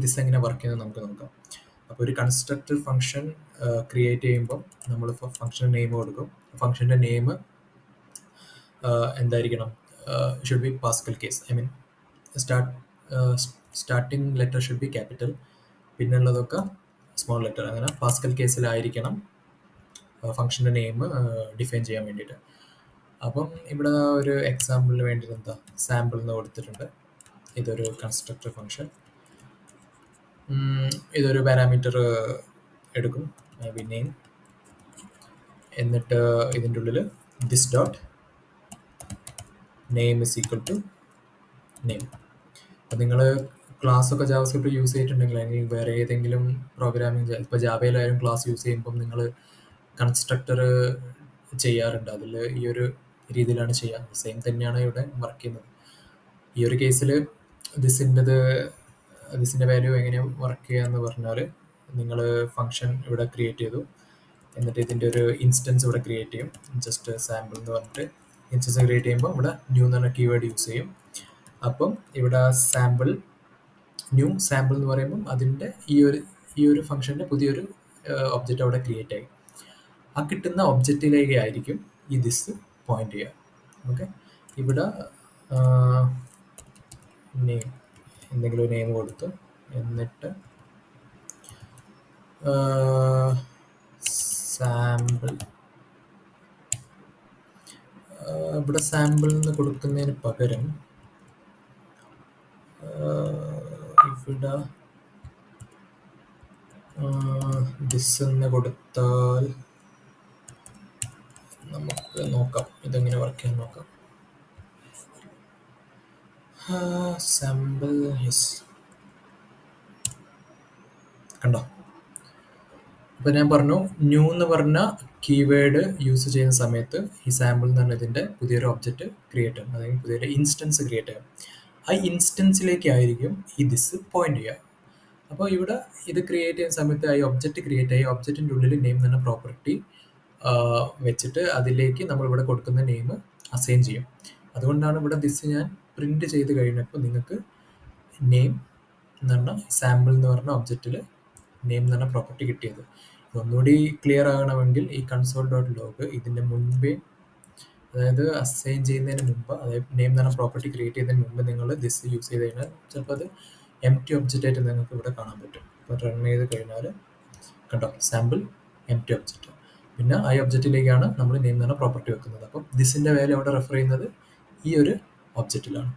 This എങ്ങനെ work ചെയ്യുന്നത് നമുക്ക് നോക്കാം. അപ്പോൾ ഒരു കൺസ്ട്രക്റ്റർ ഫംഗ്ഷൻ ക്രിയേറ്റ് ചെയ്യുമ്പോൾ നമ്മൾ ഫംഗ്ഷൻ നെയിം കൊടുക്കും. ഫംഗ്ഷൻ്റെ നെയിം എന്തായിരിക്കണം? Should be Pascal case. I mean starting letter should be capital, പിന്നുള്ളതൊക്കെ സ്മോൾ ലെറ്റർ. അങ്ങനെ പാസ്കൽ കേസിലായിരിക്കണം ഫംഗ്ഷൻ്റെ നെയിം ഡിഫൈൻ ചെയ്യാൻ വേണ്ടിയിട്ട്. അപ്പം ഇവിടെ ഒരു എക്സാമ്പിളിന് വേണ്ടി എന്താ സാമ്പിൾ എന്ന് കൊടുത്തിട്ടുണ്ട്. ഇതൊരു കൺസ്ട്രക്റ്റർ ഫംഗ്ഷൻ. ഇതൊരു പാരാമീറ്റർ എടുക്കും, ബി നെയിം. എന്നിട്ട് ഇതിൻ്റെ ഉള്ളിൽ this dot name is equal to name. അപ്പം നിങ്ങൾ ക്ലാസ്സൊക്കെ ജാവാസ്ക്രിപ്റ്റ് യൂസ് ചെയ്തിട്ടുണ്ടെങ്കിൽ, അല്ലെങ്കിൽ വേറെ ഏതെങ്കിലും പ്രോഗ്രാമിംഗ്, ഇപ്പോൾ ജാവയിലായാലും ക്ലാസ് യൂസ് ചെയ്യുമ്പം നിങ്ങൾ കൺസ്ട്രക്ടർ ചെയ്യാറുണ്ട്. അതിൽ ഈ ഒരു രീതിയിലാണ് ചെയ്യുക. സെയിം തന്നെയാണ് ഇവിടെ വർക്ക് ചെയ്യുന്നത്. ഈ ഒരു കേസിൽ ദിസിൻ്റെ വാല്യൂ എങ്ങനെയാണ് വർക്ക് ചെയ്യുക എന്ന് പറഞ്ഞാൽ, നിങ്ങൾ ഫംഗ്ഷൻ ഇവിടെ ക്രിയേറ്റ് ചെയ്തു, എന്നിട്ട് ഇതിൻ്റെ ഒരു ഇൻസ്റ്റൻസ് ഇവിടെ ക്രിയേറ്റ് ചെയ്യും. ജസ്റ്റ് സാമ്പിൾ എന്ന് പറഞ്ഞിട്ട് ഇൻസ്റ്റൻസ് ക്രിയേറ്റ് ചെയ്യുമ്പോൾ ഇവിടെ ന്യൂ എന്ന് പറഞ്ഞ കീവേഡ് യൂസ് ചെയ്യും. അപ്പം ഇവിടെ സാമ്പിൾ ന്യൂ സാമ്പിൾ എന്ന് പറയുമ്പം അതിൻ്റെ ഈ ഒരു ഫംഗ്ഷൻ്റെ പുതിയൊരു ഒബ്ജക്റ്റ് അവിടെ ക്രിയേറ്റ് ആയി. ആ കിട്ടുന്ന ഒബ്ജക്റ്റിലേക്ക് ആയിരിക്കും ഈ ദിസ് പോയിന്റ് ചെയ്യുക. ഓക്കെ, ഇവിടെ നെയിം, എന്തെങ്കിലും നെയിം കൊടുത്തു, എന്നിട്ട് സാമ്പിൾ. ഇവിടെ സാമ്പിൾ എന്ന് കൊടുക്കുന്നതിന് പകരം ഇവിടെ ദിസ് എന്ന് കൊടുത്താൽ നമുക്ക് നോക്കാം ഇതെങ്ങനെ വർക്ക് ചെയ്യാൻ നോക്കാം. സാമ്പിൾ യെസ്, കണ്ടോ? അപ്പോൾ ഞാൻ പറഞ്ഞു, ന്യൂ എന്ന് പറഞ്ഞ കീവേഡ് യൂസ് ചെയ്യുന്ന സമയത്ത് ഈ സാമ്പിൾ എന്ന് പറഞ്ഞ ഇതിൻ്റെ പുതിയൊരു ഒബ്ജക്റ്റ് ക്രിയേറ്റ് ചെയ്യും, അല്ലെങ്കിൽ പുതിയൊരു ഇൻസ്റ്റൻസ് ക്രിയേറ്റ് ചെയ്യും. ആ ഇൻസ്റ്റൻസിലേക്കായിരിക്കും ഈ ദിസ് പോയിന്റ് ചെയ്യുക. അപ്പോൾ ഇവിടെ ഇത് ക്രിയേറ്റ് ചെയ്യുന്ന സമയത്ത് ഈ ഒബ്ജക്റ്റ് ക്രിയേറ്റ് ആയി, ഒബ്ജക്റ്റിൻ്റെ ഉള്ളിൽ നെയിം എന്ന പ്രോപ്പർട്ടി വെച്ചിട്ട് അതിലേക്ക് നമ്മൾ ഇവിടെ കൊടുക്കുന്ന നെയിം അസൈൻ ചെയ്യും. അതുകൊണ്ടാണ് ഇവിടെ ദിസ് ഞാൻ പ്രിന്റ് ചെയ്ത് കഴിഞ്ഞപ്പോൾ നിങ്ങൾക്ക് നെയിം എന്ന് പറഞ്ഞ സാമ്പിൾ എന്ന് പറഞ്ഞ ഒബ്ജക്റ്റിൽ നെയിം എന്ന് പറഞ്ഞ പ്രോപ്പർട്ടി കിട്ടിയത്. ഒന്നുകൂടി ക്ലിയർ ആകണമെങ്കിൽ ഈ കൺസോൾ ഡോട്ട് ലോഗ് ഇതിൻ്റെ മുൻപേ, അതായത് അസൈൻ ചെയ്യുന്നതിന് മുമ്പ്, അതായത് നെയിം എന്ന് പറഞ്ഞ പ്രോപ്പർട്ടി ക്രിയേറ്റ് ചെയ്യുന്നതിന് മുമ്പ് നിങ്ങൾ ദിസ് യൂസ് ചെയ്ത് കഴിഞ്ഞാൽ ചിലപ്പോൾ അത് എംപ്റ്റി ഒബ്ജക്റ്റ് ആയിട്ട് നിങ്ങൾക്ക് ഇവിടെ കാണാൻ പറ്റും. അപ്പോൾ റൺ ചെയ്ത് കഴിഞ്ഞാൽ കണ്ടോ, സാമ്പിൾ എംപ്റ്റി ഒബ്ജക്റ്റ്. പിന്നെ ആ ഒബ്ജക്റ്റിലേക്കാണ് നമ്മൾ നെയിം എന്ന് പറഞ്ഞ പ്രോപ്പർട്ടി വെക്കുന്നത്. അപ്പം ദിസിൻ്റെ വാല്യൂ അവിടെ റെഫർ ചെയ്യുന്നത് ഈ ഒരു ഒബ്ജക്റ്റിലാണ്.